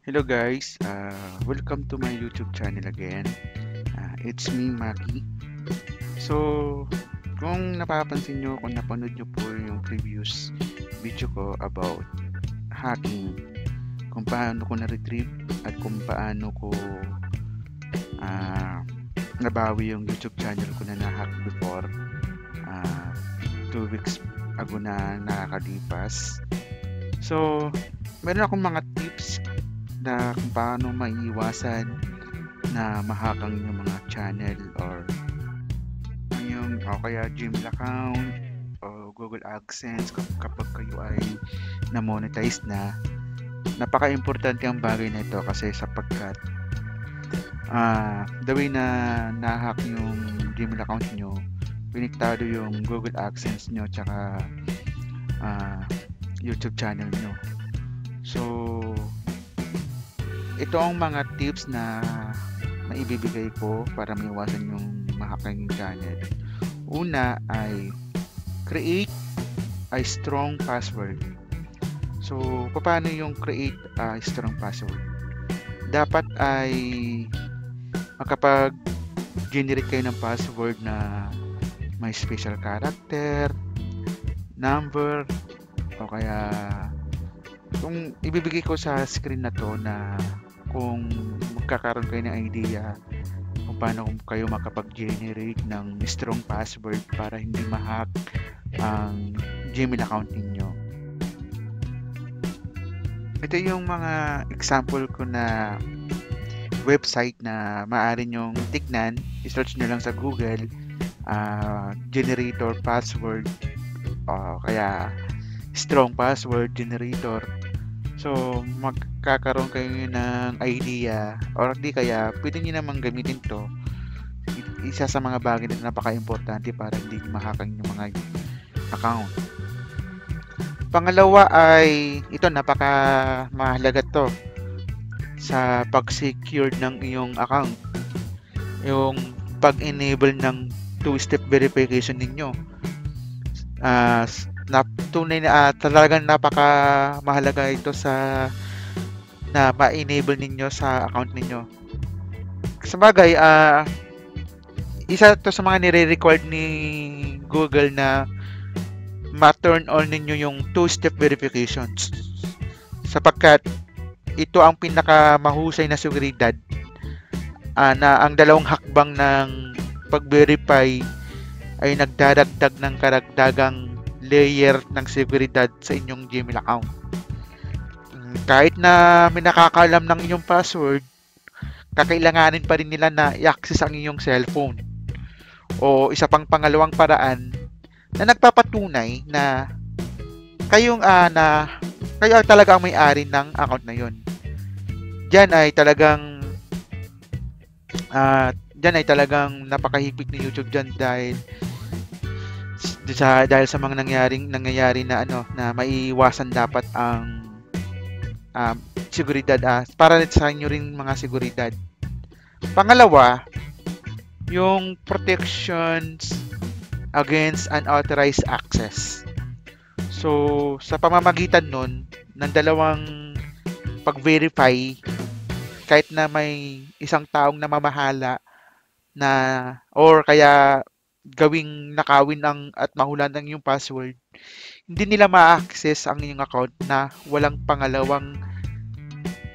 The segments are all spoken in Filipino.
Hello guys, welcome to my YouTube channel again. It's me, Maki. So, kung napapansin nyo, kung napanood nyo po yung previous video ko about hacking, kung paano ko na-retrieve at kung paano ko ah, nabawi yung YouTube channel ko na na-hack before, ah, 2 weeks ago na nakakalipas. So, meron akong mga tips na kung paano maiiwasan na mahakang yung mga channel or yung o kaya Gmail account o Google AdSense kapag kayo ay na-monetize na. Napaka-importante ang bagay na ito kasi sapagkat the way na na-hack yung Gmail account nyo, piniktado yung Google AdSense nyo tsaka ah, YouTube channel nyo. So, ito ang mga tips na maibibigay ko para maiwasan yung mahacking channel. Una ay create a strong password. So, paano yung create a strong password? Dapat ay makapag-generate kayo ng password na may special character, number, o kaya kung ibibigay ko sa screen na to na kung magkakaroon kayo ng idea kung paano kayo makapag-generate ng strong password para hindi ma-hack ang Gmail account ninyo. Ito yung mga example ko na website na maaari nyong tignan. I-search nyo lang sa Google, generator password, kaya strong password generator. So, magkakaroon kayo ng idea or di kaya pwede nyo namang gamitin to. Isa sa mga bagay na napaka-importante para hindi mahakang yung mga account. Pangalawa ay, ito napaka-mahalaga to sa pag-secure ng iyong account. Yung pag-enable ng two-step verification ninyo. Tunay na talagang napaka mahalaga ito sa na ma-enable ninyo sa account ninyo. Sa bagay, isa to sa mga nire-required ni Google na ma-turn on ninyo yung two-step verifications. Sapagkat ito ang pinakamahusay na seguridad na ang dalawang hakbang ng pag-verify ay nagdadagdag ng karagdagang layer ng seguridad sa inyong Gmail account. Kahit na may nakakaalam ng inyong password, kakailanganin pa rin nila na i-access ang inyong cellphone. O isa pang pangalawang paraan na nagpapatunay na kayo talaga ang may-ari ng account na yon. Diyan ay talagang napakahigpit ni YouTube diyan dahil sa mga nangyayari na na maiiwasan dapat ang seguridad para sa inyo rin mga seguridad. Pangalawa, yung protections against unauthorized access. So, sa pamamagitan nun ng dalawang pag-verify, kahit na may isang taong namamahala na or kaya gawing nakawin at mahulan ng iyong password, hindi nila ma-access ang inyong account na walang pangalawang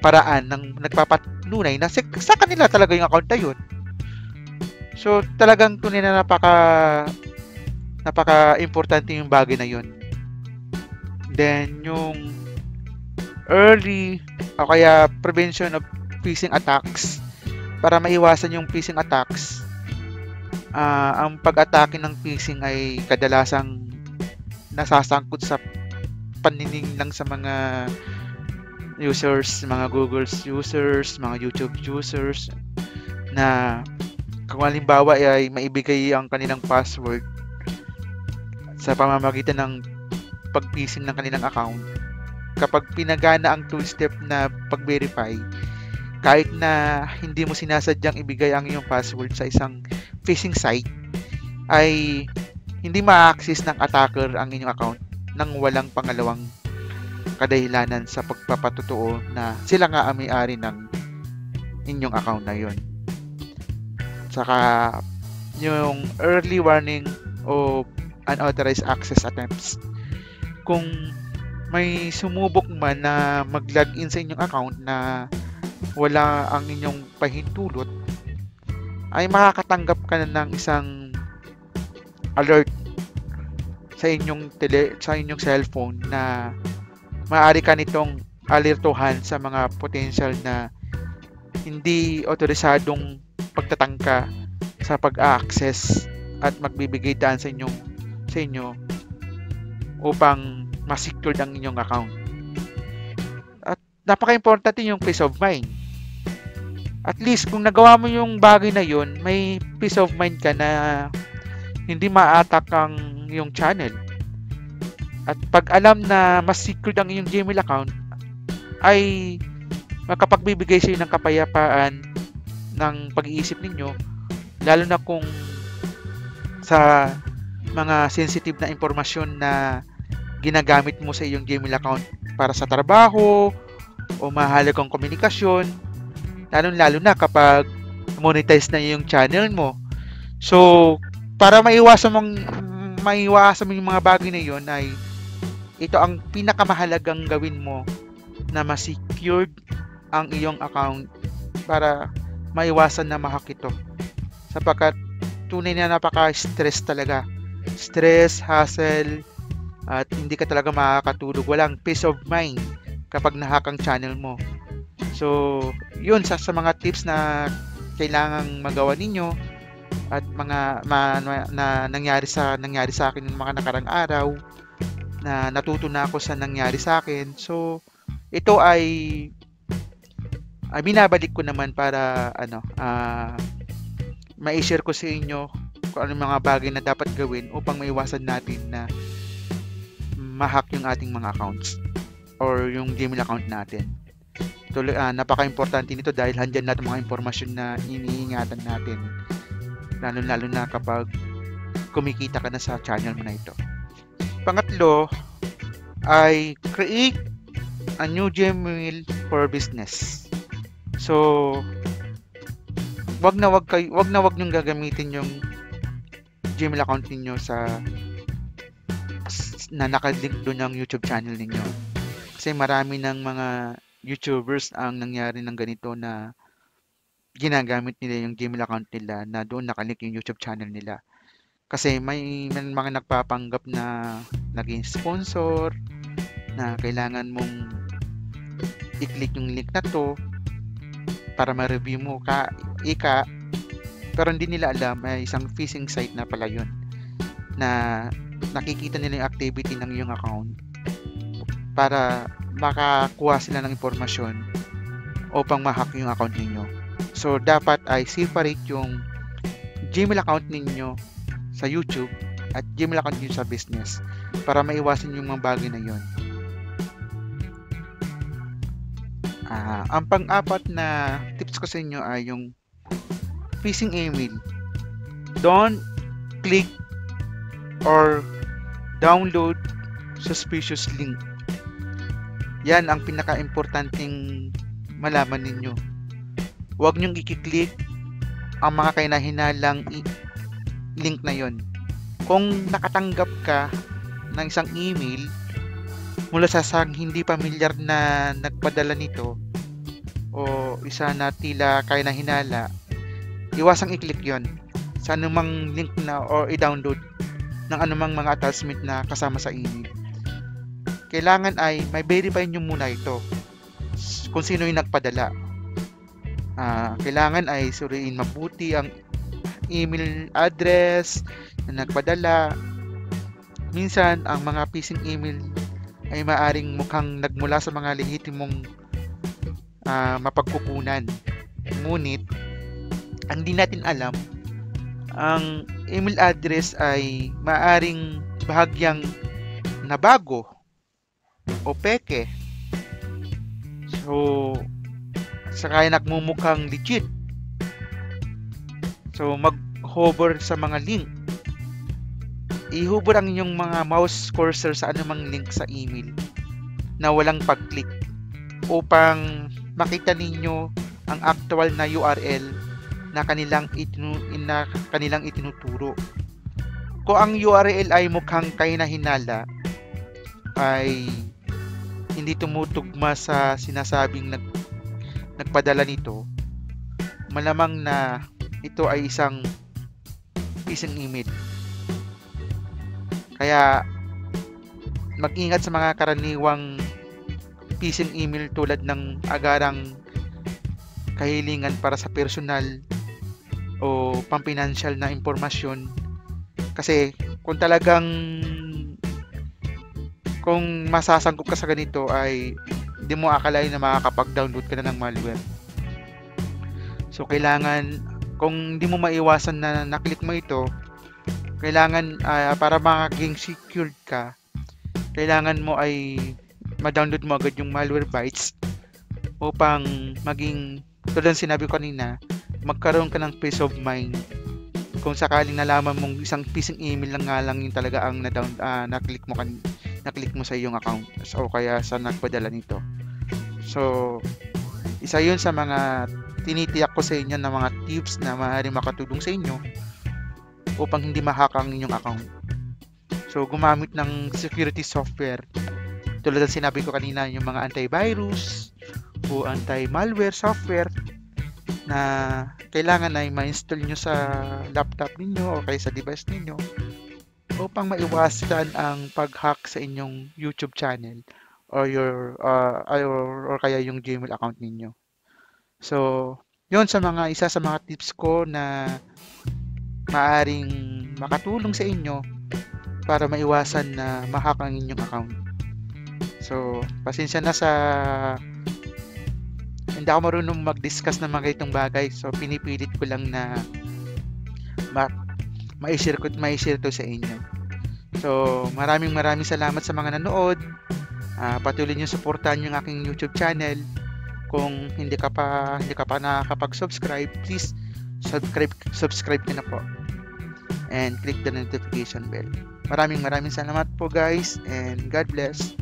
paraan ng nagpapatunay na sa kanila talaga yung account na yun. So, talagang tunay na napaka-importante yung bagay na yun. Then, yung early o kaya prevention of phishing attacks. Para maiwasan yung phishing attacks, ang pag-atake ng phishing ay kadalasang nasasangkot sa panining lang sa mga users, mga Google users, mga YouTube users na kung halimbawa ay maibigay ang kanilang password sa pamamagitan ng pag-phishing ng kanilang account. Kapag pinagana ang two-step na pag-verify, kahit na hindi mo sinasadyang ibigay ang iyong password sa isang phishing site, ay hindi ma-access ng attacker ang inyong account nang walang pangalawang kadahilanan sa pagpapatotoo na sila nga ang may-ari ng inyong account na yun. Saka yung early warning o unauthorized access attempts. Kung may sumubok man na mag-login sa inyong account na wala ang inyong pahintulot, ay makakatanggap ka na ng isang alert sa inyong cellphone na maaari ka nitong alertuhan sa mga potential na hindi otorisadong pagtatangka sa pag-access at magbibigay daan sa inyo upang ma-secure ang inyong account. At napaka-importante yung peace of mind. At least kung nagawa mo yung bagay na yun, may peace of mind ka na hindi ma-attack ang iyong channel. At pag alam na mas secure ang iyong Gmail account, ay makapagbibigay sa iyo ng kapayapaan ng pag-iisip ninyo, lalo na kung sa mga sensitive na impormasyon na ginagamit mo sa iyong Gmail account para sa trabaho o mahalagang komunikasyon, lalo na kapag monetize na yung channel mo. So, para maiwasan mo yung mga bagay na yon, ay ito ang pinakamahalagang gawin mo na ma-secured ang iyong account para maiwasan na ma-hack ito. Sapagkat tunay na napaka-stress talaga. Stress, hassle, at hindi ka talaga makakatulog. Walang peace of mind kapag na-hack ang channel mo. So, yun sa mga tips na kailangang magawa ninyo at mga na nangyari sa akin ng mga nakarang araw, na natuto na ako sa nangyari sa akin. So, ito ay binabalik ko naman para ma-share ko sa inyo kung ano mga bagay na dapat gawin upang maiwasan natin na ma-hack yung ating mga accounts or yung Gmail account natin. Napaka-importante nito dahil handyan natin mga impormasyon na iniingatan natin, lalo na kapag kumikita ka na sa channel mo na ito. Pangatlo ay create a new Gmail for business. So, wag na wag niyong gagamitin yung Gmail account niyo na nakalink doon ng YouTube channel ninyo. Kasi marami ng mga YouTubers ang nangyari ng ganito, na ginagamit nila yung Gmail account nila na doon nakalink yung YouTube channel nila. Kasi may mga nagpapanggap na naging sponsor, na kailangan mong i-click yung link na to para ma-review mo pero hindi nila alam ay isang phishing site na pala yun, na nakikita nila yung activity ng iyong account para makakuha sila ng impormasyon upang ma-hack yung account ninyo. So, dapat ay separate yung Gmail account ninyo sa YouTube at Gmail account ninyo sa business para maiwasan yung mga bagay na yun. Ang pang-apat na tips ko sa inyo ay yung phishing email. Don't click or download suspicious link. Yan ang pinaka-importanting malaman ninyo. Huwag nyong i-click ang mga kahinahinalang link na yon. Kung nakatanggap ka ng isang email mula sa isang hindi pamilyar na nagpadala nito o isa na tila kahinahinala, iwasang i-click yon sa anumang link na o i-download ng anumang mga attachment na kasama sa email. Kailangan ay may verify nyo muna ito kung sino yung nagpadala. Kailangan ay suriin mabuti ang email address na nagpadala. Minsan ang mga phishing email ay maaring mukhang nagmula sa mga lehitimong mapagkukunan. Ngunit ang di natin alam, ang email address ay maaring bahagyang nabago o peke. So, kaya nagmumukhang legit. So, mag-hover sa mga link. I-hover ang inyong mga mouse cursor sa anumang link sa email. na walang pag-click upang makita ninyo ang actual na URL na kanilang itinuturo. Kung ang URL ay mukhang kahina-hinala, ay hindi tumutugma sa sinasabing nagpadala nito, malamang na ito ay isang phishing email. Kaya mag-ingat sa mga karaniwang phishing email tulad ng agarang kahilingan para sa personal o pampinancial na impormasyon. Kasi kung masasangkop ka sa ganito ay hindi mo akalain na makakapag-download ka na ng malware. So kailangan, kung hindi mo maiwasan na naklik mo ito, kailangan para maging secured ka, kailangan mo ay ma-download mo agad yung Malwarebytes upang maging, tulad ng sinabi ko kanina, magkaroon ka ng peace of mind kung sakaling nalaman mong isang phishing email lang nga lang yung talaga ang naklik mo sa iyong account o kaya sa nagpadala nito. So isa yun sa mga tinitiyak ko sa inyo na mga tips na maaaring makatulong sa inyo upang hindi ma-hack ang inyong account. So gumamit ng security software tulad ng sinabi ko kanina, yung mga antivirus o anti-malware software na kailangan ay ma-install nyo sa laptop ninyo o kaya sa device ninyo upang maiwasan ang pag-hack sa inyong YouTube channel or or kaya yung Gmail account ninyo. So, yun isa sa mga tips ko na maaring makatulong sa inyo para maiwasan na ma-hack ang inyong account. So, pasensya na sa hindi ako marunong mag-discuss ng mga itong bagay. So, pinipilit ko lang na ma-share to sa inyo. So, maraming salamat sa mga nanood. Patuloy niyo suportahan yung aking YouTube channel. Kung hindi ka pa nakakapag-subscribe, please subscribe ka na po. And click the notification bell. Maraming salamat po guys, and God bless.